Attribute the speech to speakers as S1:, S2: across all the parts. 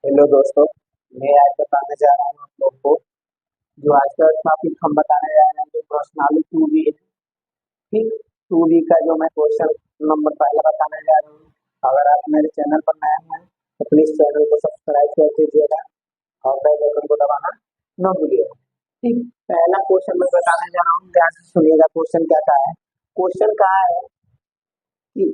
S1: Hello दोस्तों। मैं आज बताने जा रहा हूँ आप लोग को। जो आज का टॉपिक हम बताने जा रहे हैं जो पर्सनाली टू बी है। ठीक, टू बी का जो मैं क्वेश्चन नंबर पहला बताने जा रहा हूँ। अगर आप मेरे चैनल पर नए हैं तो प्लीज चैनल को सब्सक्राइब कर दीजिएगा और बेल आइकन को दबाना न भूलिएगा। ठीक, पहला क्वेश्चन मैं बताने जा रहा हूँ, ध्यान से सुनिएगा। क्वेश्चन क्या है? क्वेश्चन कहा है कि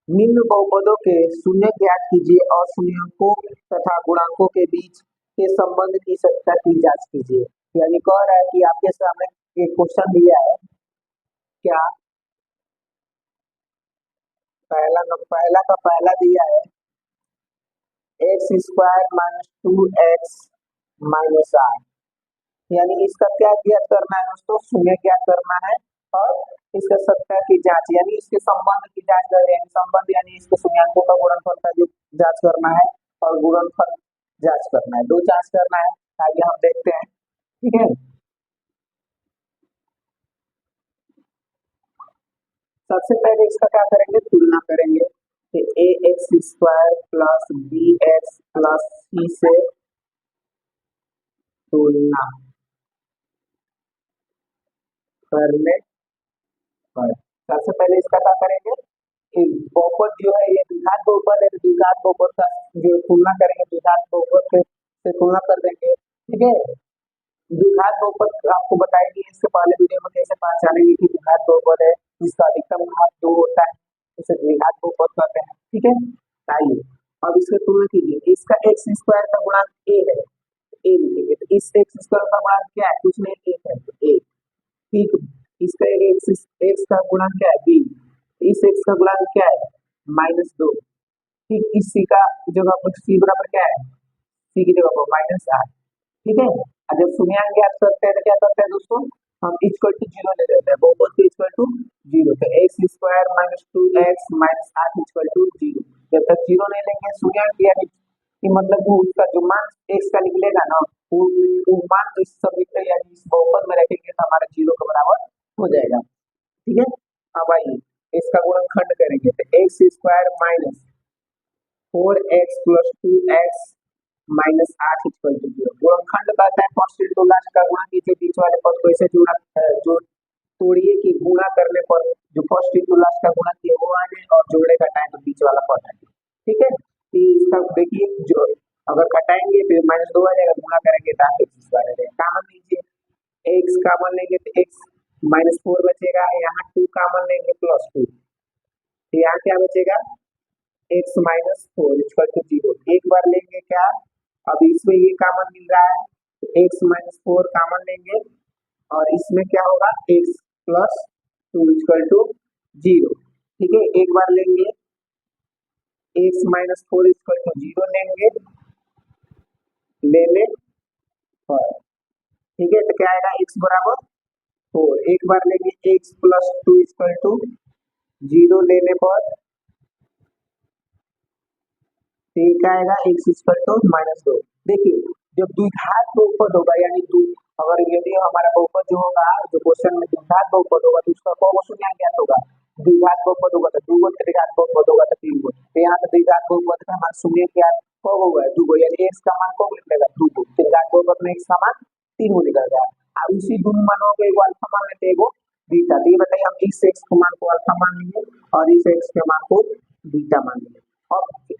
S1: निम्न बहुपदों के शून्य ज्ञात कीजिए और शून्यकों तथा गुणांकों के बीच के संबंध की सत्ता की जांच कीजिए। यानी कह रहा है कि आपके सामने एक क्वेश्चन दिया है। क्या पहला का पहला दिया है x square minus two x minus आठ। यानी इसका क्या ज्ञात करना है दोस्तों? शून्य ज्ञात करना है और इसका सत्ता की जांच यानी इसके संबंध की जांच कर रहे हैं। संबंध यानी इसके शून्यकों का गुणनफल का जो जांच करना है और गुणनफल जांच करना है, दो जांच करना है। आइए हम देखते हैं। ठीक है, सबसे पहले इसका क्या करेंगे? तुलना करेंगे। तो A X square plus B X plus C से तुलना करने पर सबसे पहले इसका क्या करेंगे? बहुपद जो है ये द्विघात बहुपद है, तो द्विघात बहुपद का जो तुलना करेंगे द्विघात बहुपद से तुलना कर देंगे। ठीक है, द्विघात बहुपद आपको बताएंगे इससे पहले वीडियो में कैसे पहचानेंगे कि द्विघात बहुपद है जिसका अधिकतम घात दो होता है, उसे द्विघात बहुपद कहते हैं। ठीक है, आइए अब इसकी तुलना कीजिए। इसका एक्स स्क्वायर का गुणांक ए है, ए लिखेंगे। तो इस एक्स स्क्वायर का गुणांक क्या है? कुछ नहीं, एक है, तो एक। ठीक, इसका एक्स का गुणांक क्या है? बी। इस एक्स का गुणांक क्या है? माइनस दो। ठीक, इस सी का जगह पर सी बराबर क्या है? सी की जगह पर माइनस आठ। ठीक है, और जब शून्यांक ज्ञात करते हैं तो क्या करते हैं दोस्तों? हम इक्वल टू जीरो ले लेते हैं, बहुपद को इक्वल टू जीरो। तो x square minus two x minus आठ इक्वल टू जीरो। जब तक जीरो नहीं लेंगे शून्यांक यानी कि मतलब वो उसका जो मान एक्स का निकलेगा ना वो मान तो इस समीकरण यानी इस बहुपद में रखेंगे तो हमारा जीरो के बराबर हो जाएगा। ठीक है, अब आइए इसका गुणनखंड करेंगे। तो x square minus four x plus to x minus आठ इक्वल टू जीरो। गुणनखंड कहता है फर्स्ट इंटू लास्ट का गुणा कीजिए बीच वाले पद को ऐसे जोड़ा जो तोड़िए कि गुणा करने पर जो फर्स्ट इंटू लास्ट का गुणा किए वो आ जाए और जोड़े घटाएं तो बीच वाला पद आ जाए। ठीक है, तो इसका देखिए जो अगर घटाएंगे फिर माइनस दो आ जाएगा, गुणा करेंगे तो आप एक्स स्क्वायर आ जाएगा। कॉमन लीजिए, एक्स कॉमन लेंगे तो एक्स माइनस फोर बचेगा, यहाँ टू कॉमन लेंगे प्लस टू, तो यहाँ क्या बचेगा? X minus four equal to zero. एक बार लेंगे क्या? अब इसमें ये कॉमन मिल रहा है तो एक्स माइनस फोर कॉमन लेंगे और इसमें क्या होगा? X plus two equal to zero. ठीक है, एक बार लेंगे x minus four equal to zero लेंगे लेने पर। ठीक है, तो क्या आएगा? एक्स बराबर फोर। एक बार लेंगे x plus two equal to zero लेने पर ठीक आएगा एक्स इक्वल टू माइनस दो। देखिए जब द्विघात बहुपद होगा यानी अगर यदि हमारा बहुपद जो होगा जो क्वेश्चन में द्विघात बहुपद होगा तो उसका कौन शून्य ज्ञात होगा? द्विघात बहुपद होगा तो दो त्रिघात बहुपद होगा तो तीन गो। तो यहाँ पे द्विघात बहुपद का हमारा शून्य ज्ञात कब होगा? दो गो, यानी एक्स का मान कब निकलेगा? दो गो। त्रिघात बहुपद में एक्स का मान तीन गो निकलेगा और उसी दोनों मानों को एगो अल्फा मान लेते एगो बीटा। तो ये बताइए हम इस एक्स के मान को अल्फा मान लेंगे और इस एक्स के मान को बीटा मान लेंगे। अब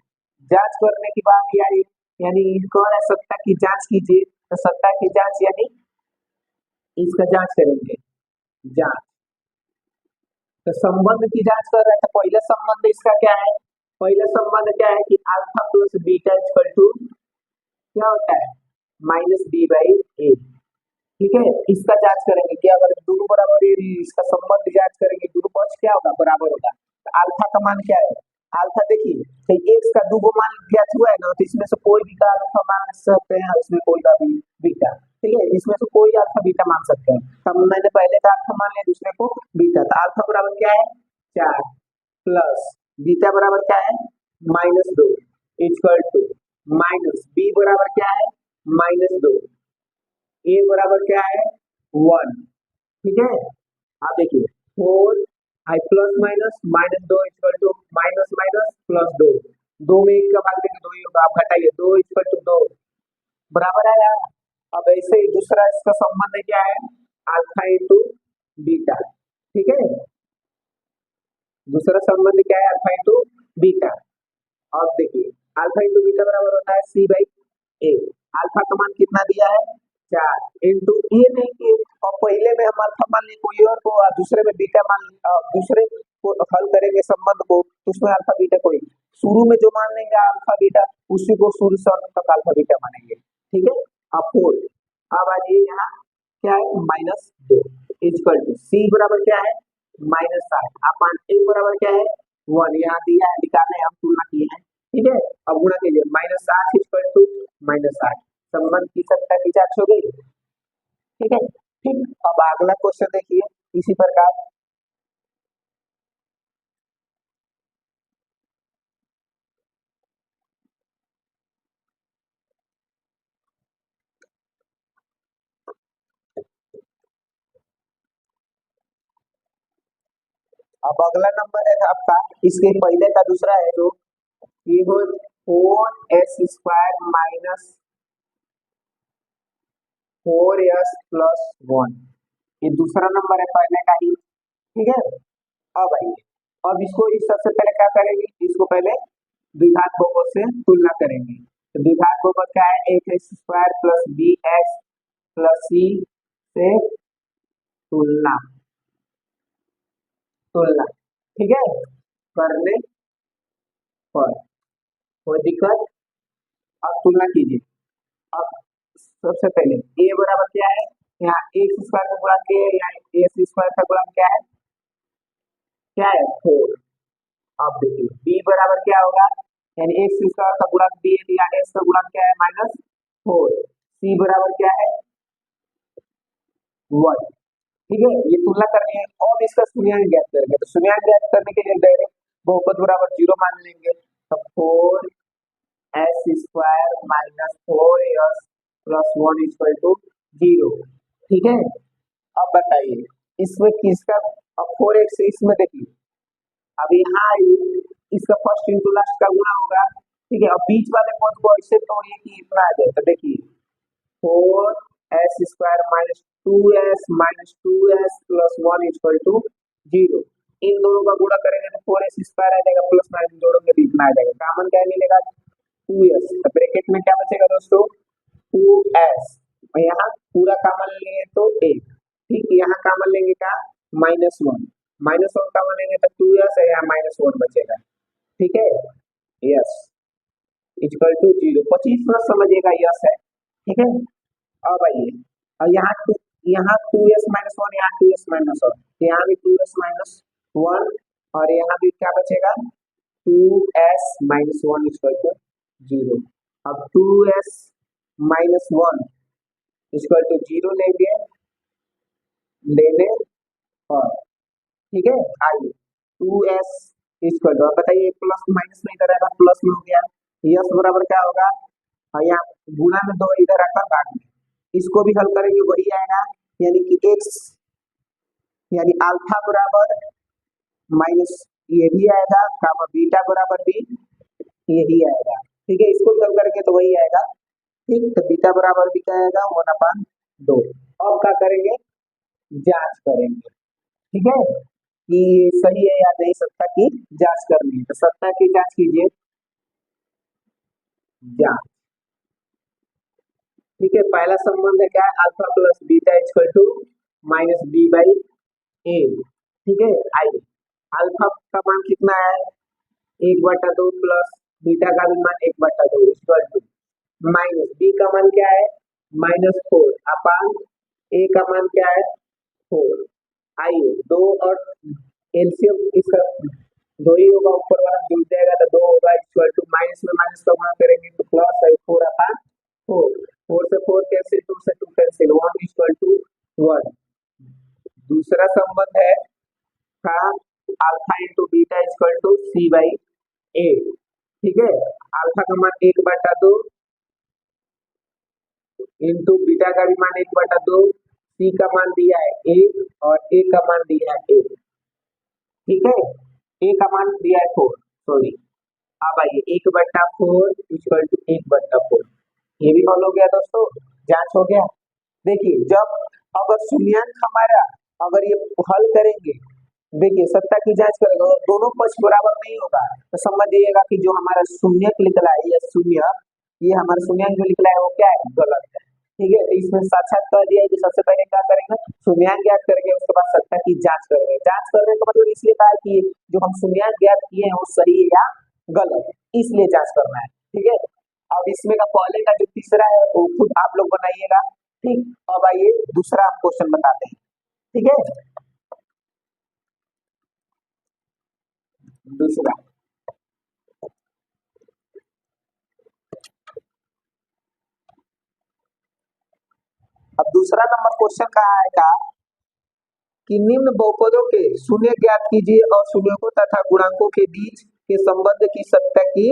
S1: जांच करने की बात आई यानी इनको है सत्ता की जांच कीजिए। तो सत्ता की जांच यानी इसका जांच करेंगे। जांच तो संबंध की जांच कर रहे हैं तो पहले संबंध इसका क्या है? पहले संबंध क्या है कि alpha plus beta equal to क्या होता है? माइनस बी बाई ए। ठीक है, इसका जांच करेंगे कि अगर दोनों बराबर इसका संबंध जांच करेंगे दोनों पक्ष क्या होगा? बराबर होगा। तो अल्फा का मान क्या है? अल्फा देखिए तो एक्स का दो मान ज्ञात हुआ है ना, तो इसमें से कोई भी का अल्फा मान सकते हैं, इसमें कोई का भी बीटा। ठीक है, इसमें से कोई अल्फा बीटा मान सकते हैं। तब मैंने पहले का अल्फा मान लिया दूसरे को बीटा। तो अल्फा बराबर क्या है? चार प्लस बीटा बराबर क्या है? माइनस दो इक्वल टू माइनस बी बराबर क्या है? माइनस दो। ए बराबर क्या है? वन। ठीक है, आप देखिए four i plus minus minus दो equal to minus minus plus दो। दो में एक का भाग देंगे दो ही होगा, आप घटाइए, दो इक्वल टू दो, बराबर है यार। अब ऐसे ही दूसरा इसका संबंध क्या है, अल्फा इंटू बीटा, ठीक है। दूसरा संबंध क्या है, अल्फा इंटू बीटा। अब देखिए अल्फा इंटू बीटा बराबर होता है सी बाई ए। अल्फा का मान कितना दिया है, 4 इंटू ये नहीं कि और पहले में हम अल्फा मान लिए कोई और को और दूसरे में बीटा मान दूसरे को हल करेंगे संबंध को, तो उसमें अल्फा बीटा कोई शुरू में जो मान लेंगे अल्फा बीटा उसी को शुरू से अंत तक अल्फा बीटा मानेंगे, ठीक है। अब फोर, अब आज ये यहाँ क्या है -2 इक्वल टू सी बराबर क्या है -8, अपान ए बराबर क्या है 1, यहाँ दिया है निकालने हम तुलना किए हैं, ठीक है। अब गुणा कीजिए -8 इक्वल टू -8, संबंध की सत्ता की जांच हो गई, ठीक है। ठीक, अब अगला क्वेश्चन देखिए इसी प्रकार। अब अगला नंबर है आपका, इसके पहले का दूसरा है जो ये हो 4s² माइनस 4s+1, ये दूसरा नंबर है पहले का ही, ठीक है। अब आइए, अब इसको इस सबसे पहले क्या करेंगे, इसको पहले द्विघात बहुपद से तुलना करेंगे। तो द्विघात बहुपद क्या है, x² plus B X plus C से तुलना, तुलना, ठीक है, करने पर कोई दिक्कत। अब तुलना कीजिए। अब सबसे पहले a बराबर क्या है, यहाँ x² का गुणा के यहाँ x² का गुणा क्या है 4। अब देखिए b बराबर क्या होगा, यानी x² का गुणक b है, यहाँ x का गुणक क्या है -4, c बराबर क्या है 1, ठीक है। ये तुलना करनी है और इसका शून्यांक ज्ञात करेंगे, तो शून्यांक ज्ञात करने के लिए डायरेक्ट बहुपद बराबर 0 मान लेंगे, तो 4s² minus 4s+1 equal to 0, ठीक है। अब बताइए इसमें किसका, अब 4x इसमें देखिए, अब यहाँ इसका फर्स्ट इंटू लास्ट का गुणा होगा, ठीक है। अब बीच वाले पद को ऐसे तोड़िए कि इतना आ जाए, तो देखिए 4s² -2s-2s+1 इक्वल टू 0, इन दोनों का गुणा करेंगे तो 4s² आ जाएगा, प्लस माइनस जोड़ोगे तो इतना आ जाएगा, कॉमन क्या मिलेगा 2s, तो ब्रैकेट में क्या बचेगा दोस्तों 2s, और यहाँ पूरा कॉमन लेंगे तो 1, ठीक, यहाँ कॉमन लेंगे क्या -1 कॉमन लेंगे तो 2s है, यहाँ -1 बचेगा, ठीक है। यस इक्वल टू 0, 25 प्लस समझिएगा यस है, ठीक है। अब आइए, और यहाँ 2s-1, यहाँ 2s-1, यहाँ भी 2s-1, और यहाँ भी क्या बचेगा 2s-1 इक्वल टू 0। अब 2s-1 इक्वल टू 0 लेंगे, लेने और, ठीक है। आइए 2s इक्वल टू, अब बताइए प्लस माइनस में इधर आएगा प्लस में हो गया, यस बराबर क्या होगा, और यहाँ गुणा में 2 इधर आकर भाग में, इसको भी हल करेंगे वही आएगा, यानी कि x यानी अल्फा बराबर माइनस ये भी आएगा, कामा बीटा बराबर भी यही आएगा, ठीक है। इसको हल करेंगे तो वही आएगा, ठीक, तो बीटा बराबर भी क्या आएगा 1/2। अब क्या करेंगे, जांच करेंगे, ठीक है, कि सही है या नहीं, सत्ता की जांच करनी है, तो सत्ता की जांच कीजिए, जांच, ठीक है। पहला संबंध है क्या है, alpha plus beta equal to -b/a, ठीक है। आइए अल्फा का मान कितना है 1/2 प्लस बीटा का भी मान 1/2 इक्वल टू माइनस बी का मान क्या है -4 अपान ए का मान क्या है 4। आइए दो और एलसीएम इसका दो ही होगा, ऊपर वाला जुड़ जाएगा तो 2 होगा इक्वल टू माइनस में माइनस का गुणा करेंगे तो प्लस है 4/4, 4 से 4 कैंसिल, 2 से 2 कैंसिल, 1 इक्वल टू 1। दूसरा संबंध है का alpha into beta equal to c/a, ठीक है। अल्फा का मान 1/2 इंटू बीटा का भी मान 1/2, सी का मान दिया है 1 और ए का मान दिया है 1, ठीक है। ए का मान दिया है 4, सॉरी अब आइए 1/4 इक्वल टू 1/4, ये भी हल हो गया दोस्तों, जांच हो गया। देखिए जब अगर शून्यांक हमारा, अगर ये हल करेंगे, देखिए सत्ता की जांच करेंगे और दोनों पक्ष बराबर नहीं होगा तो समझिएगा कि जो हमारा शून्यक निकला है या शून्य, ये हमारा शून्यांक जो निकला है वो क्या है, गलत है। ठीक है, तो इसमें साक्षात कर दिया है कि सबसे पहले क्या करेंगे, शून्यांक ज्ञात करेंगे, उसके बाद सत्ता की जांच करेंगे। जांच करने का मतलब इसलिए कहा है कि जो हम शून्यांक ज्ञात किए हैं वो सही है या गलत है, इसलिए जांच करना है। ठीक है, अब इसमें का पहले का जो तीसरा है वो खुद आप लोग बनाइएगा। ठीक, अब आइए दूसरा हम क्वेश्चन बताते हैं। ठीक है, दूसरा, अब दूसरा नंबर क्वेश्चन कहा है का कि निम्न बहुपदों के शून्य ज्ञात कीजिए और शून्यकों तथा गुणांकों के बीच के संबंध की सत्ता की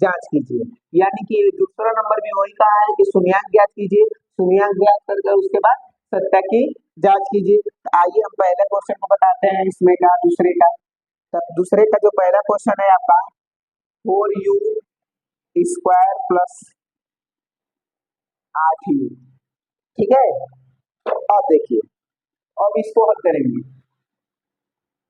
S1: जांच कीजिए। यानी कि दूसरा नंबर भी वही कहा है कि शून्यांक ज्ञात कीजिए, शून्यांक ज्ञात करके उसके बाद सत्ता की जांच कीजिए। तो आइए हम पहले क्वेश्चन को बताते हैं, इसमें का दूसरे का। तब दूसरे का जो पहला क्वेश्चन है आपका 4u² प्लस 8u। ठीक है, अब देखिए, अब इसको हल करेंगे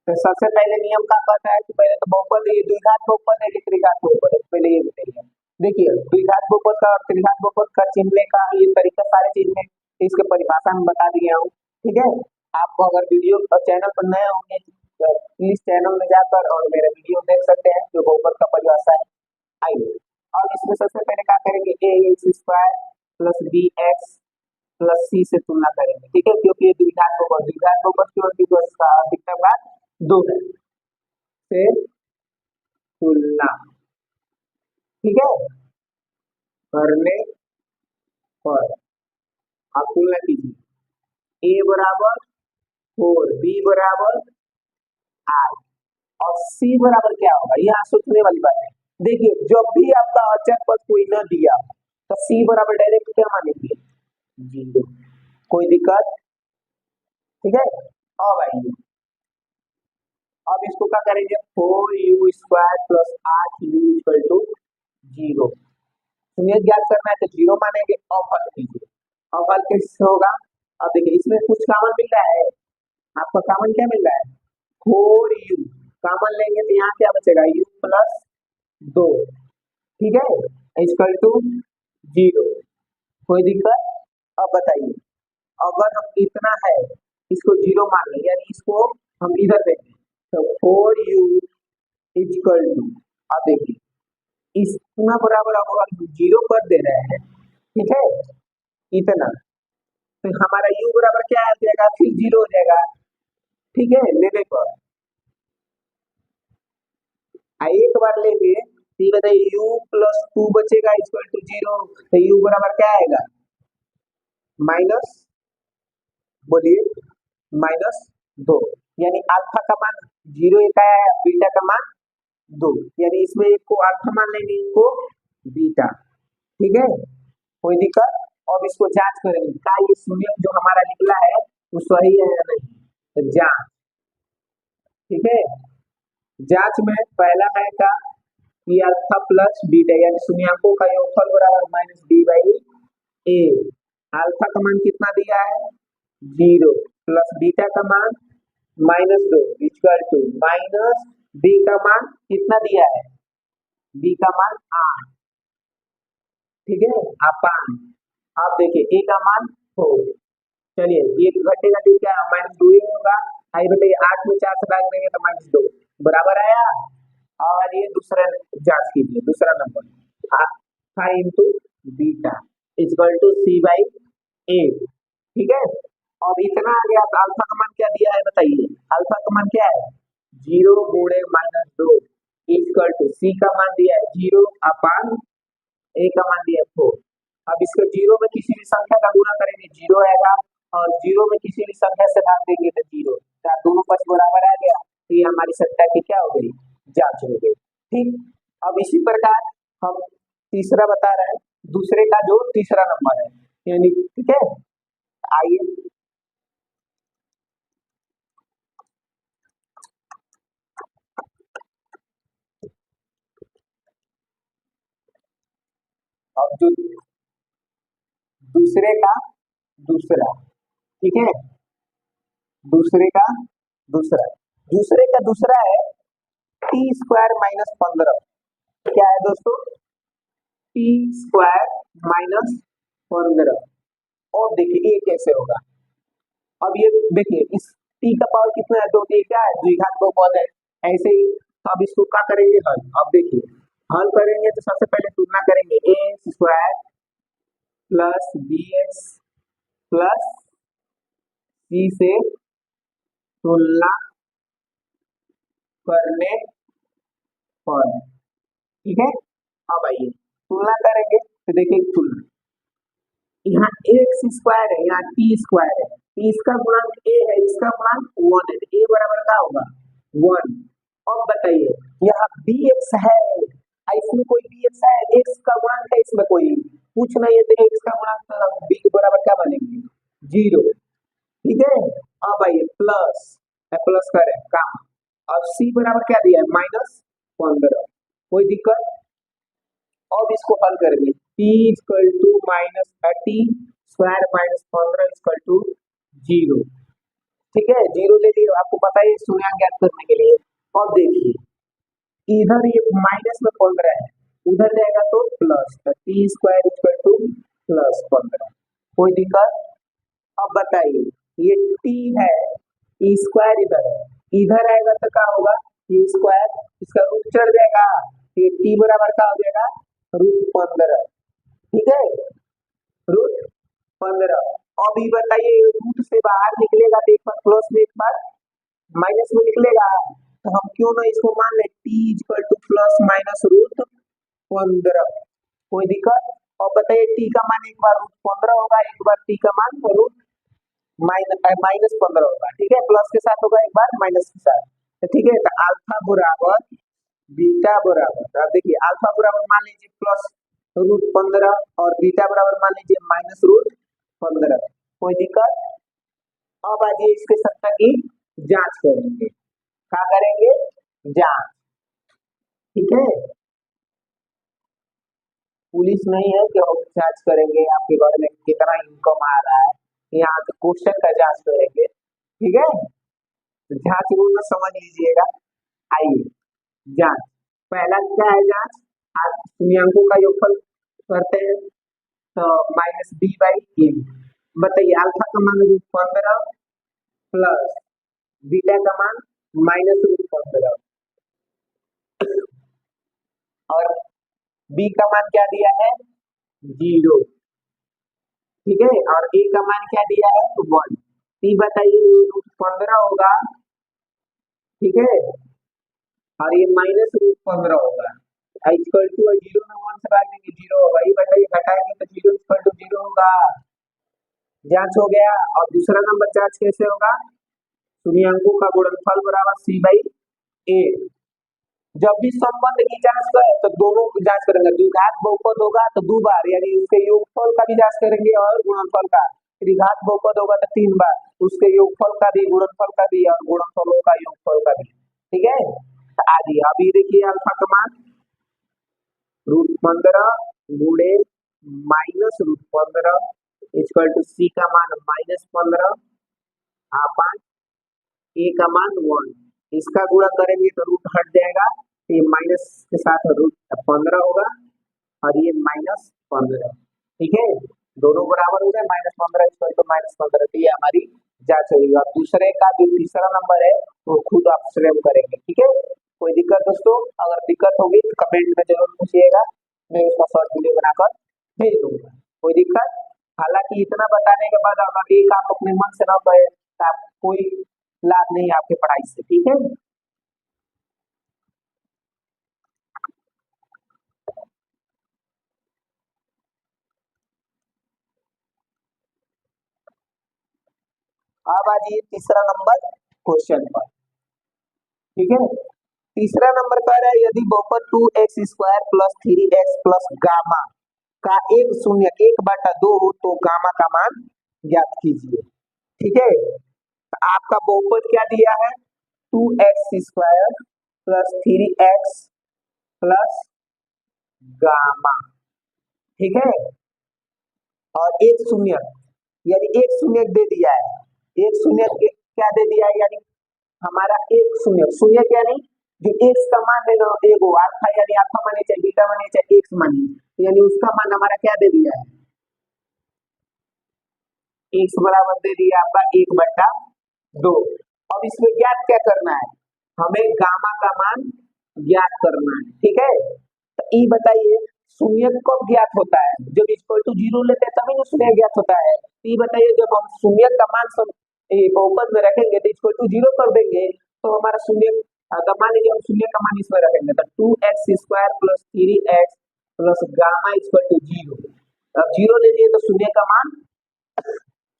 S1: तो सबसे पहले नियम क्या कहता है कि पहले तो बहुपद, ये द्विघात बहुपद है कि त्रिघात बहुपद है, पहले ये बताइए। देखिए द्विघात बहुपद का और त्रिघात बहुपद का चिन्हने का ये तरीका सारे चीज में, इसके परिभाषा में बता दिया हूँ। ठीक है, आपको अगर वीडियो और चैनल पर नए होंगे तो प्लीज चैनल में जाकर और मेरे वीडियो देख सकते हैं जो बहुपद का परिभाषा है। आइए, अब इसमें सबसे पहले क्या करेंगे, a² plus bx plus C से तुलना करेंगे। ठीक है, क्योंकि ये द्विघात बहुपद की ओर की उसका अधिकतम घात 2 है, से तुलना। ठीक है, करने पर आप तुलना कीजिए, ए बराबर 4, बी बराबर 8 और सी बराबर क्या होगा, यहाँ सोचने वाली बात है। देखिए जब भी आपका अचर पद कोई न दिया तो सी बराबर डायरेक्ट क्या मानेंगे, 0, कोई दिक्कत। ठीक है, अब आइए, अब इसको क्या करेंगे, 4u² plus 8u equal to 0, शून्य ज्ञात करना है तो 0 मानेंगे। अब हल कीजिए, अब हल कैसे होगा, अब देखिए इसमें कुछ कॉमन मिल रहा है, आपका कॉमन क्या मिल रहा है, 4u कॉमन लेंगे तो यहाँ क्या बचेगा, u प्लस 2। ठीक है, इक्वल टू 0, कोई दिक्कत। अब बताइए, अगर हम इतना है इसको 0 मान लें, यानी इसको हम इधर देंगे तो 4u इक्वल टू, अब देखिए इतना बराबर अब हम 0 कर दे रहे हैं। ठीक है, इतना, तो हमारा u बराबर क्या आ जाएगा, फिर 0 हो जाएगा। ठीक है, लेने पर एक बार लेंगे तो ये बताइए u प्लस 2 बचेगा इक्वल टू 0, तो u बराबर क्या आएगा, माइनस, बोलिए, -2, यानी अल्फा का मान 0 एक आया है, बीटा का मान 2, यानी इसमें एक को अल्फा मान लेंगे, एक को बीटा। ठीक है, कोई दिक्कत। अब इसको जांच करेंगे क्या ये शून्य जो हमारा निकला है वो सही है या नहीं, तो जांच। ठीक है, जांच में पहला है का कि अल्फा प्लस बीटा यानी शून्यंकों का योगफल बराबर -b/a। अल्फा का मान कितना दिया है, 0, प्लस बीटा का मान -2 इक्वल टू माइनस बी का मान कितना दिया है, बी का मान 8। ठीक है, अपान, आप देखिए ए का मान 4, चलिए ये घटेगा तो क्या -2 ही होगा। आइए बताइए 8 में 4 से भाग देंगे तो -2 बराबर आया। और ये दूसरा जांच कीजिए, दूसरा number alpha into beta equal to c/a। ठीक है, अब इतना आ गया तो अल्फा का मान क्या दिया है बताइए, अल्फा का मान क्या है, 0 गुणे -2 इक्वल टू सी का मान दिया है 0 अपान ए का मान दिया है 4। अब इसको 0 में किसी भी संख्या का गुणा करेंगे 0 आएगा, और 0 में किसी भी संख्या से भाग देंगे तो 0, दोनों पक्ष बराबर आ गया, तो ये हमारी सत्ता की क्या हो गई, जांच हो गई। ठीक, अब इसी प्रकार हम तीसरा बता रहे हैं, दूसरे का जो तीसरा नंबर है, यानी ठीक है, आइए अब जो दूसरे का दूसरा, ठीक है, दूसरे का दूसरा, दूसरे का दूसरा है टी स्क्वायर माइनस 15। क्या है दोस्तों? T square minus 15। और देखिए ये कैसे होगा। अब ये देखिए इस टी का पावर कितना है, तो ये क्या है, द्विघात बहुपद है। ऐसे ही अब इसको क्या करेंगे, हल। अब देखिए हल करेंगे तो सबसे पहले तुलना करेंगे, A square plus B X plus C से तुलना करने पर, ठीक है। अब आइए तुलना करेंगे तो देखिए तुलना, यहाँ एक्स स्क्वायर है, यहाँ टी स्क्वायर है, तो इसका गुणांक ए है, इसका गुणांक 1 है, ए बराबर क्या होगा 1। अब बताइए यहाँ बी एक्स है, इसमें कोई बी एक्स है, एक्स का गुणांक है, इसमें कोई कुछ नहीं है, तो एक्स का गुणांक बी के बराबर क्या बनेंगे 0, ठीक है। अब आइए प्लस, प्लस करें काम, अब सी बराबर क्या दिया है -15, कोई दिक्कत। अब इसको हल करेंगे, t equal to -30 square -15 equal to 0, ठीक है, 0 ले लियो, आपको पता है शून्य ज्ञात करने के लिए। अब देखिए इधर ये माइनस में 15 है, उधर जाएगा तो plus, t square equal to +15, कोई दिक्कत। अब बताइए ये टी है, ई स्क्वायर इधर है, इधर आएगा तो क्या होगा टी स्क्वायर, इसका रूट चढ़ जाएगा, ये टी बराबर क्या हो जाएगा √15, ठीक है, √15। अब ये बताइए रूट से बाहर निकलेगा तो एक बार प्लस में एक बार माइनस में निकलेगा, तो हम क्यों ना इसको मान ले T equal two plus minus √15, कोई दिक्कत। अब बताइए टी का मान एक बार √15 होगा, एक बार टी का मान -15 होगा, ठीक है, प्लस के साथ होगा एक बार माइनस के साथ, तो ठीक है, तो अल्फा बराबर बीटा बराबर, अब देखिए अल्फा बराबर मान लीजिए +√15 और बीटा बराबर मान लीजिए -√15, कोई दिक्कत। अब आइए इसके सत्ता की जांच करेंगे, क्या करेंगे जांच, ठीक है, पुलिस नहीं है कि हम जांच करेंगे आपके घर में कितना इनकम आ रहा है, यहाँ तो क्वेश्चन का जांच करेंगे, ठीक है, तो जांच रूल में समझ लीजिएगा। आइए जांच, पहला क्या है जांच, आप शून्यंकों का योगफल करते हैं, तो -b/a, बताइए अल्फा का मान √15 प्लस बीटा का मान -√15 और बी का मान क्या दिया है 0, ठीक है, और ए का मान क्या दिया है 1। टी बताइए √15 होगा, ठीक है, और ये -√15 होगा, इक्वल टू 0 में 1 से भाग देंगे 0 होगा, ये बताइए घटाएंगे तो 0 इक्वल टू 0 होगा, जांच हो गया। और दूसरा नंबर जांच कैसे होगा, शून्यंकों का गुणनफल बराबर c/a, जब भी संबंध की जांच करें तो दोनों की जांच करेंगे, द्विघात बहुपद होगा तो 2 बार, यानी उसके योगफल का भी जांच करेंगे और गुणनफल का, त्रिघात बहुपद होगा तो 3 बार, उसके योगफल का भी गुणनफल का भी और गुणनफलों का योगफल का भी, ठीक है। तो आदि अभी देखिए अल्फा का मान √15 गुणे -√15 इक्वल टू सी का मान -15 अपन ए का मान 1, इसका गुणा करेंगे तो रूट हट जाएगा, ये माइनस के साथ √15 होगा और ये -15, ठीक है, दोनों बराबर हो गए, -15 इक्वल टू -15, तो ये हमारी जांच होगी। और दूसरे का जो तीसरा नंबर है वो खुद आप स्वयं करेंगे, ठीक है, कोई दिक्कत दोस्तों, अगर दिक्कत होगी तो कमेंट में जरूर पूछिएगा, मैं उसका शॉर्ट वीडियो बनाकर भेज दूंगा, कोई दिक्कत। हालांकि इतना बताने के बाद अगर एक आप अपने मन से ना कहे तो आप कोई लाभ नहीं है आपके पढ़ाई से, ठीक है। अब आ जाइए तीसरा नंबर क्वेश्चन पर, ठीक है, तीसरा नंबर कह रहा है यदि बहुपद 2x² plus 3x plus gamma का एक शून्य 1/2 हो तो गामा का मान ज्ञात कीजिए, ठीक है, तो आपका बहुपद क्या दिया है 2x² plus 3x plus gamma, ठीक है। और एक शून्य, यानी एक शून्य दे दिया है, एक शून्य क्या दे दिया है, यानी हमारा एक शून्य, शून्य क्या नहीं, जो एक्स का मान है ना, एगो अल्फा, यानी अल्फा माने चाहे बीटा माने चाहे एक्स माने, यानी उसका मान हमारा क्या दे दिया है, एक्स बराबर दे दिया आपका 1/2। अब इसमें ज्ञात क्या करना है, हमें गामा का मान ज्ञात करना है, ठीक है। तो ये बताइए शून्य कब ज्ञात होता है, जब इक्वल टू जीरो लेते हैं तभी ना शून्य ज्ञात होता है। तो ये बताइए जब हम शून्य का मान सब बहुपद में रखेंगे तो इक्वल टू जीरो कर देंगे, तो हमारा शून्य, तो मान लीजिए हम शून्य का मान इसमें रखेंगे तो 2x² + 3x plus gamma equal to zero. अब जीरो ले लिए तो शून्य का मान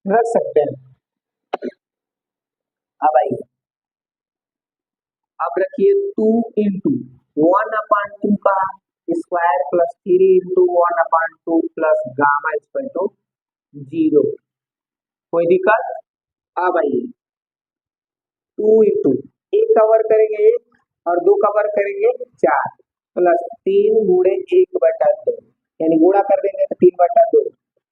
S1: रख सकते हैं। अब आइए, अब रखिए 2 × 1/2 का square plus 3 × 1/2 plus gamma equal to zero. कोई दिक्कत? अब आइए 2 × एक कवर करेंगे एक और दो कवर करेंगे 4 प्लस 3 × 1/2, यानी गुणा कर देंगे तो 3/2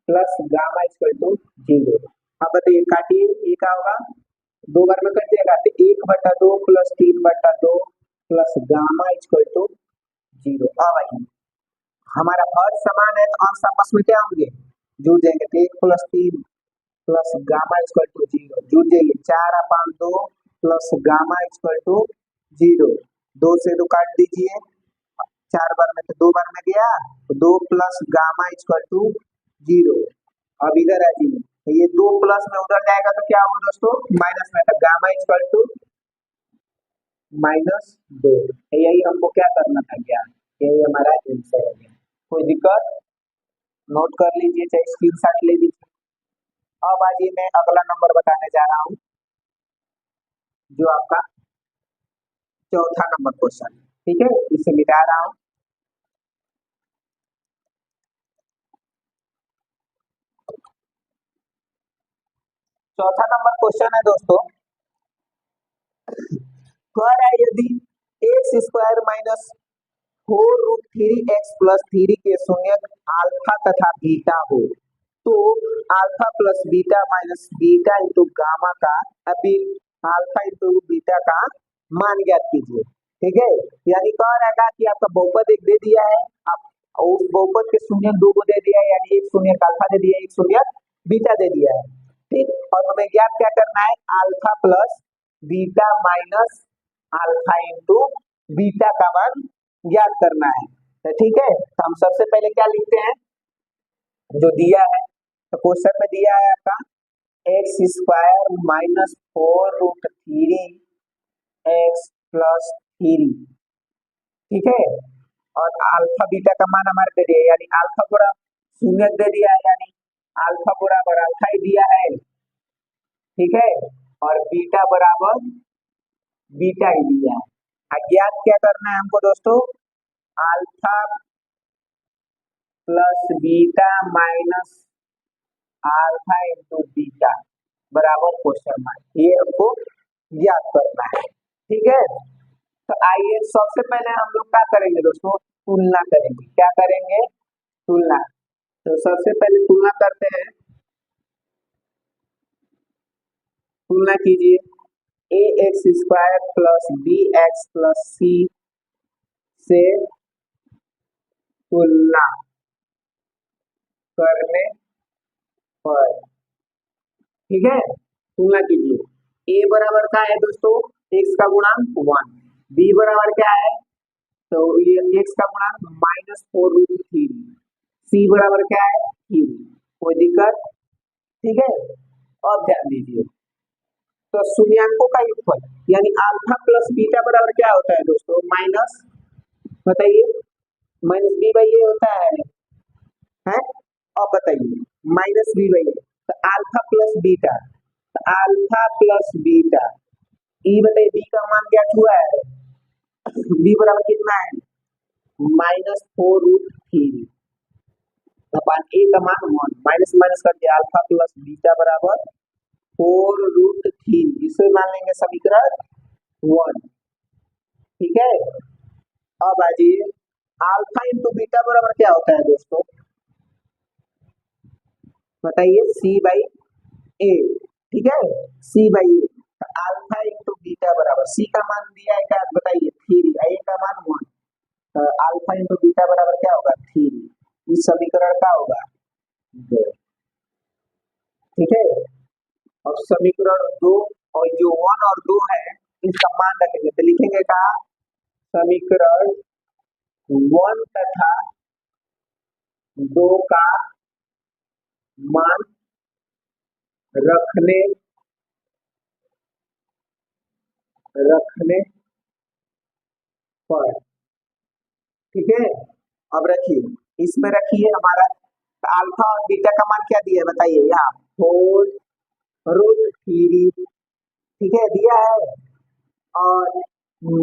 S1: plus gamma equal to zero. अब बताइए काटिए, ये क्या होगा, दो बार में कट जाएगा तो 1/2 plus 3/2 plus gamma equal to zero. अब आइए हमारा हर समान है तो अंश आपस में क्या होंगे, जुड़ जाएंगे, तो 1 + 3 plus gamma equal to zero, जुड़ जाइए 4/2 plus gamma equal to zero. 2 से 2 काट दीजिए, 4 बार में तो 2 बार में गया, तो 2 plus gamma equal to zero. अब इधर आ जाइए, तो ये 2 प्लस में उधर जाएगा तो क्या होगा दोस्तों, माइनस में, तो गामा इक्वल टू -2। यही हमको क्या करना था, क्या यही हमारा आंसर हो गया। कोई दिक्कत? नोट कर लीजिए चाहे स्क्रीनशॉट ले लीजिए। अब आइए मैं अगला नंबर बताने जा रहा हूँ, जो आपका चौथा नंबर क्वेश्चन, ठीक है, इसे मिटा रहा हूँ। चौथा नंबर क्वेश्चन है दोस्तों, कह रहा है यदि x² - 4√3x + 3 के शून्य अल्फा तथा बीटा हो तो alpha plus beta minus beta into gamma का अभी अल्फा इंटू बीटा का मान ज्ञात कीजिए, ठीक है। यानी कह रहा है कि आपका बहुपद एक दे दिया है, आप उस बहुपद के शून्य दो को दे दिया है, यानी एक शून्य अल्फा दे दिया है, एक शून्य बीटा दे दिया है, ठीक। और हमें ज्ञात क्या करना है, alpha plus beta minus alpha into beta का मान ज्ञात करना है, तो ठीक है। तो हम सबसे पहले क्या लिखते हैं, जो दिया है, तो क्वेश्चन में दिया है आपका x² - 4√3x + 3, ठीक है। और अल्फा बीटा का मान हमारे दे दिया है, यानी अल्फा पूरा शून्य दे दिया है, यानी अल्फा बराबर अल्फा ही दिया है, ठीक है। और बीटा बराबर बीटा ही दिया है। अज्ञात क्या करना है हमको दोस्तों, alpha plus beta minus alpha into beta बराबर क्वेश्चन मार्क, ये हमको ज्ञात करना है, ठीक है। तो आइए सबसे पहले हम लोग क्या करेंगे दोस्तों, तुलना करेंगे, क्या करेंगे, तुलना। तो सबसे पहले तुलना करते हैं, तुलना कीजिए ax² plus bx plus c से तुलना करने पर, ठीक है। तुलना कीजिए, a बराबर क्या है दोस्तों, x का गुणांक 1, b बराबर क्या है, तो ये x का गुणांक -4√3, c बराबर क्या है 3। कोई दिक्कत? ठीक है। अब ध्यान दीजिए, तो शून्यांकों का योगफल यानी अल्फा प्लस बीटा बराबर क्या होता है दोस्तों, माइनस, बताइए, -b/a होता है? अब बताइए -b/a, तो अल्फा प्लस बीटा, तो अल्फा प्लस बीटा, ई बताइए बी का मान क्या हुआ है, बी बराबर कितना है, -4√3 अपन ए का मान 1, माइनस माइनस कर दिया, अल्फा प्लस बीटा बराबर 4√3, इसे मान लेंगे समीकरण 1, ठीक है। अब आ जाइए अल्फा इंटू बीटा बराबर क्या होता है दोस्तों, बताइए सी बाई ए, ठीक है, C by A. Alpha into beta बराबर सी का मान दिया है क्या बताइए 3, ए का मान 1, तो अल्फा इंटू बीटा बराबर क्या होगा 3, इस समीकरण का होगा 2, ठीक है। अब समीकरण 2 और जो 1 और 2 है इसका मान रखेंगे तो लिखेंगे क्या, समीकरण 1 तथा 2 का मान रखने रखने पर, ठीक है। अब रखिए इसमें रखिए हमारा अल्फा और बीटा का मान क्या दिया है बताइए, यहाँ 4√3, ठीक है दिया है, और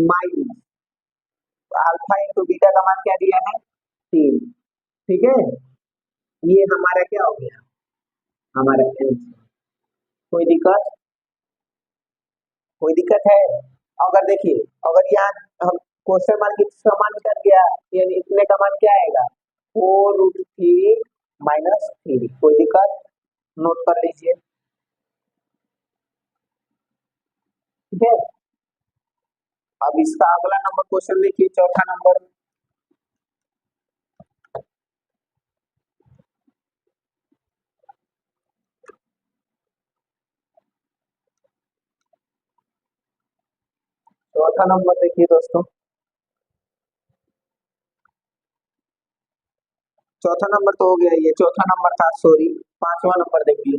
S1: माइनस अल्फा इंटू बीटा का मान क्या दिया है 3, ठीक है। ये हमारा क्या हो गया, हमारा आंसर। कोई दिक्कत, कोई दिक्कत है? अगर देखिए अगर यहाँ हम क्वेश्चन मार्क इसका मान कर गया यानी इतने का मान क्या आएगा 4√3 माइनस 3, कोई दिक्कत, नोट कर लीजिए, ठीक है। अब इसका अगला नंबर क्वेश्चन देखिए, चौथा नंबर, चौथा नंबर देखिए दोस्तों, चौथा नंबर तो हो गया, ये चौथा नंबर था, सॉरी, पांचवा नंबर देखिए।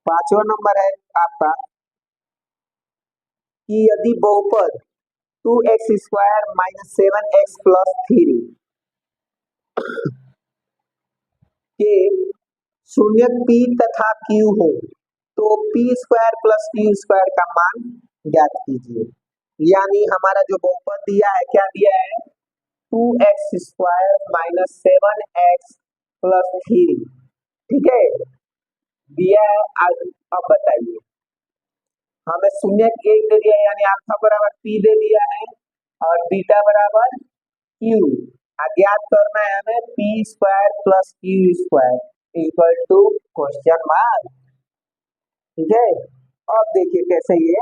S1: पांचवा नंबर है आपका कि यदि बहुपद 2x² माइनस 7x प्लस 3 के शून्य p तथा q हो तो p² प्लस q² का मान ज्ञात कीजिए। यानी हमारा जो बहुपद दिया है क्या दिया है 2x² माइनस 7x प्लस 3, ठीक है दिया है। अब बताइए, हमें शून्य एक दे दिया है यानी अल्फा बराबर p दे दिया है और बीटा बराबर q, ज्ञात करना है हमें p² plus q² equal to question mark, ठीक है। अब देखिए कैसे ये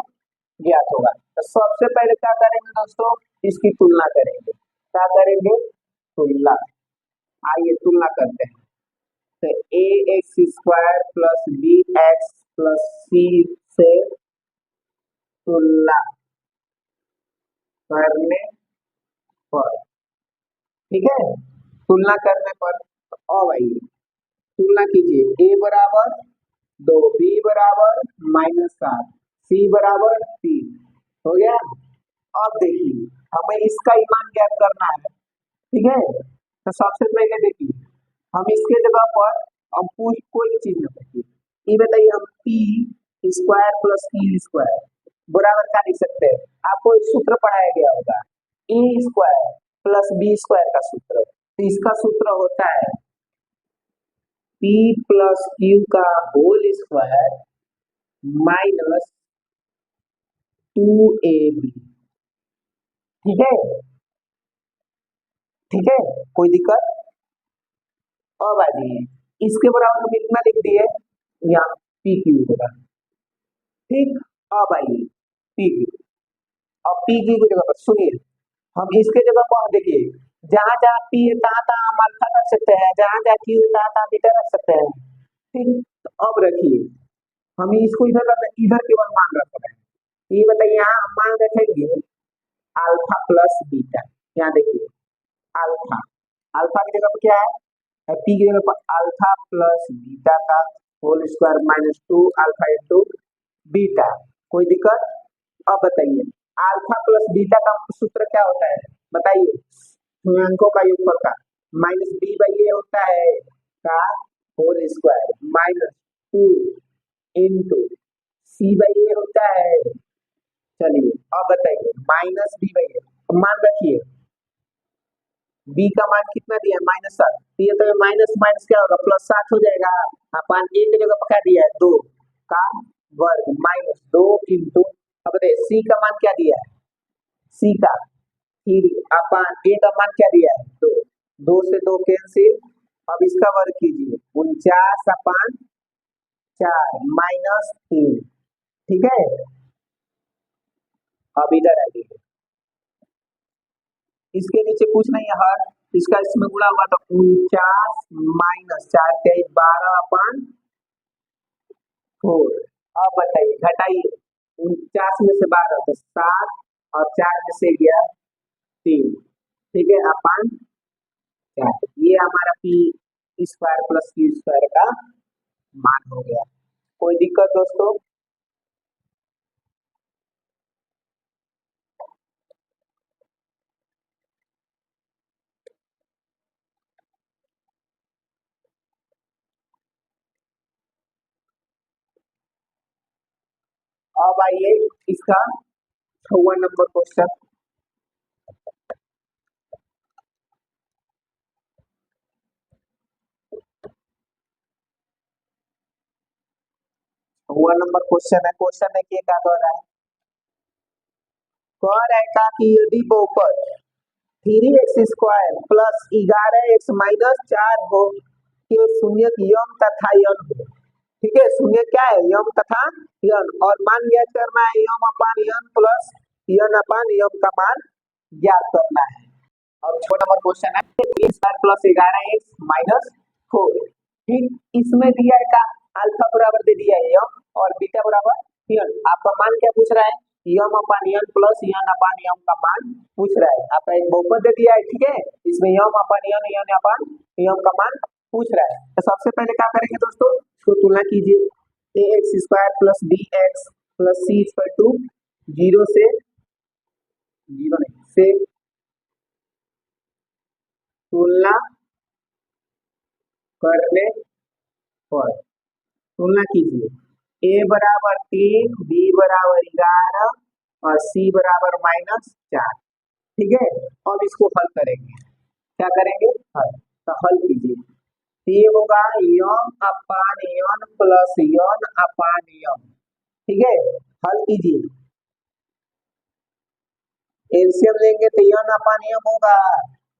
S1: ज्ञात होगा, तो सबसे पहले क्या करेंगे दोस्तों, इसकी तुलना करेंगे, क्या करेंगे तुलना, आइए तुलना करते हैं। तो ax² plus bx plus c से तुलना करने पर, ठीक है, तुलना करने पर, अब आइए तुलना कीजिए, a बराबर 2, b बराबर -7, c बराबर 3, हो गया। अब देखिए हमें इसका मान ज्ञात करना है, ठीक है। तो सबसे पहले देखिए हम इसके जगह पर हम कोई चीज नहीं रखिए, ये बताइए हम p² प्लस q² बराबर क्या लिख सकते हैं, आपको एक सूत्र पढ़ाया गया होगा a² प्लस b² का सूत्र, तो इसका सूत्र होता है p प्लस q का होल स्क्वायर माइनस 2ab, ठीक है, ठीक है, कोई दिक्कत। अब आ जाइए इसके बराबर हम इतना लिख दिए, यहाँ पी क्यू होगा, ठीक। अब आइए पी क्यू, अब पी क्यू की जगह पर सुनिए, हम इसके जगह पर देखिए जहां जहां पी है तहां तहां हम अल्फा रख सकते हैं, जहां जहां क्यू है तहां तहां बीटा रख सकते हैं, ठीक। तो अब रखिए हम इसको इधर केवल मान रख रहे हैं, ये बताइए यहाँ हम मान रखेंगे अल्फा प्लस बीटा, यहाँ देखिए अल्फा, अल्फा की जगह पर क्या है पी की जगह पर अल्फा प्लस बीटा का whole square minus 2 alpha into beta, कोई दिक्कत। अब बताइए अल्फा प्लस बीटा का सूत्र क्या होता है बताइए, अंकों का योगफल का माइनस बी बाई ए होता है का whole square minus 2 into C by A होता है, चलिए अब बताइए माइनस बी बाई ए, मान रखिए b का मान कितना दिया है -7, तो ये तो माइनस माइनस क्या होगा +7 हो जाएगा, अपन a की जगह पर क्या दिया है 2 का वर्ग माइनस 2 इंटू, अब बताइए c का मान क्या दिया है, c का 3 अपन a का मान क्या दिया है 2, 2 से 2 कैंसिल अब इसका वर्ग कीजिए, 49/4 -3, ठीक है। अब इधर आइए, इसके नीचे कुछ नहीं है हर, इसका इसमें गुणा हुआ तो 49 - 4 = 12/4। अब बताइए, घटाइए, 49 में से 12 तो 7 और 4 में से गया 3, ठीक है, अपान 4। ये हमारा P square plus Q square का मान हो गया। कोई दिक्कत दोस्तों? अब आइए इसका 56 नंबर क्वेश्चन। हुआ नंबर क्वेश्चन है, क्वेश्चन है क्या कह रहा है? कह रहा है कि यदि बहुपद 3x² प्लस 11x माइनस 4 हो के शून्य यम तथा यन हो, ठीक है, शून्य क्या है? यम तथा यन, और मान ज्ञात करना है यम अपान यन प्लस यन अपान यम का मान ज्ञात करना है। अब 6 नंबर क्वेश्चन है, 3² प्लस 11x माइनस 4, ठीक, इसमें दिया है का अल्फा बराबर दे दिया है यम और बीटा बराबर यन। आपका मान क्या पूछ रहा है? यम अपान यन प्लस यन अपान यम का मान पूछ रहा है। आपका एक बहुपद दे दिया है, ठीक है, इसमें यम अपान यन यन अपान यम का मान पूछ रहा है। तो सबसे पहले क्या करेंगे दोस्तों, इसको तुलना कीजिए, ax² plus bx plus c equal to 0 से 0 नहीं से तुलना करने पर तुलना कीजिए, a बराबर 3, b बराबर 11 और c बराबर -4, ठीक है। अब इसको हल करेंगे, क्या करेंगे? हल। तो हल कीजिए, ये होगा यम अपान यन प्लस यन अपान यम, ठीक है। हल कीजिए, एलसीएम लेंगे तो यन अपान यम होगा,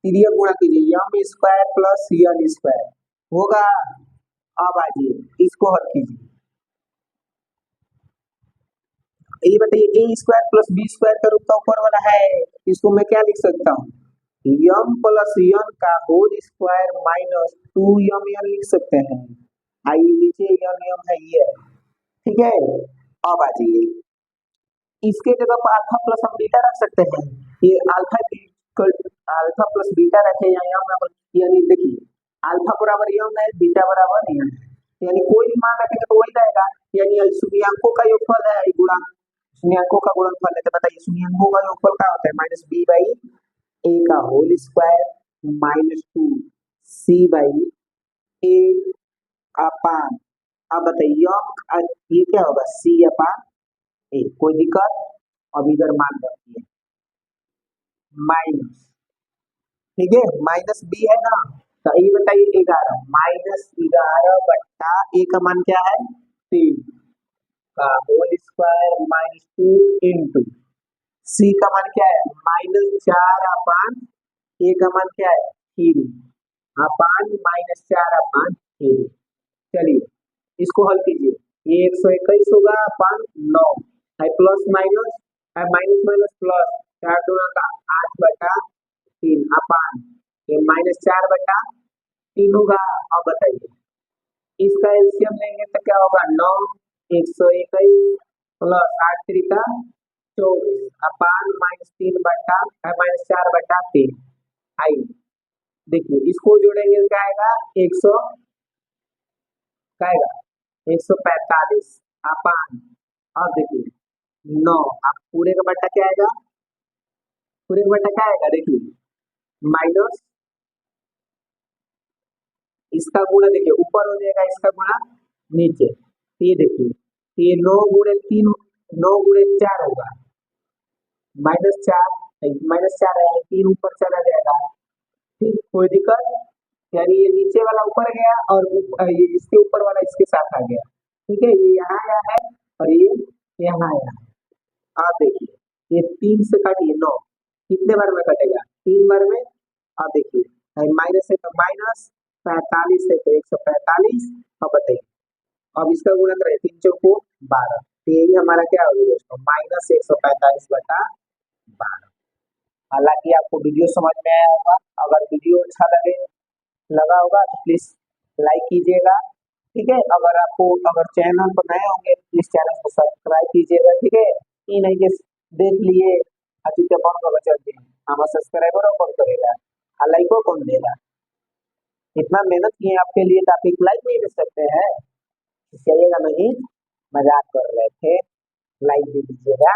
S1: तिर्यक गुणा कीजिए, m square plus n square होगा। अब आइए इसको हल कीजिए, ये बताइए a square plus b square का रूप का ऊपर वाला है, इसको मैं क्या लिख सकता हूँ? यम प्लस यन का होल स्क्वायर माइनस 2m यन लिख सकते हैं। आइए नीचे यम यम है ये, ठीक है। अब आ जाइए, इसके जगह पर अल्फा प्लस हम बीटा रख सकते हैं, ये अल्फा प्लस बीटा रखे या यम बराबर, यानी देखिए अल्फा बराबर यम है, बीटा बराबर यम है, यानी कोई भी मान रखेंगे तो वही रहेगा, यानी शून्याङ्कों का योगफल है गुणा शून्याङ्कों का गुणनफल है। तो बताइए शून्याङ्कों का योगफल क्या होता है? -b/a का होल स्क्वायर -2 c/a अपान, अब बताइए ये क्या होगा? c upon a। कोई दिक्कत? अब इधर मान रखिए माइनस, ठीक है, -b है ना, तो ये बताइए 11 -11/a का मान क्या है? 3 का होल स्क्वायर -2 इंटू c का मान क्या है? -4 अपान a का मान क्या है? 3 अपान -4/3। चलिए इसको हल कीजिए, ये 121 होगा अपान 9 है, प्लस माइनस है, माइनस माइनस प्लस, 4 दूना का 8/3 अपान ये -4/3 होगा। अब बताइए इसका एलसीएम लेंगे तो क्या होगा? 9 121 प्लस 8 त्रिका 24 अपान -4/3। आइए देखिए इसको जोड़ेंगे तो क्या आएगा? 100 क्या आएगा? 145 अपान, अब देखिए 9, अब पूरे का बट्टा क्या आएगा? पूरे का बट्टा क्या आएगा? देखिए माइनस इसका गुणा, देखिए ऊपर हो जाएगा, इसका गुणा नीचे, ये देखिए ये 9 गुणे 3 9 गुणे 4 होगा, -4 है, 3 ऊपर चला जाएगा, ठीक, कोई दिक्कत? यानी ये नीचे वाला ऊपर गया और ये इसके ऊपर वाला इसके साथ आ गया, ठीक है, ये यहाँ आया है और ये यहाँ आया है। आप देखिए ये 3 से काटिए 9, कितने बार में कटेगा? 3 बार में। अब देखिए माइनस है तो माइनस 45 से तो 145। अब बताइए, अब इसका गुणा करें, 3 चौको 12, तो यही हमारा क्या होगा दोस्तों, -145/12। हालांकि आपको वीडियो समझ में आया होगा, अगर वीडियो अच्छा लगा होगा तो प्लीज लाइक कीजिएगा, ठीक है। अगर चैनल पर नए होंगे प्लीज चैनल को सब्सक्राइब कीजिएगा, ठीक है। ये नहीं कि देख लिए अभी तो कौन होगा, चलते हैं हम सब्सक्राइबर और कौन करेगा, लाइक को कौन देगा। इतना मेहनत किए आपके लिए तो आप एक लाइक नहीं दे सकते हैं, चलिएगा नहीं, मजाक कर रहे थे, लाइक दे दीजिएगा।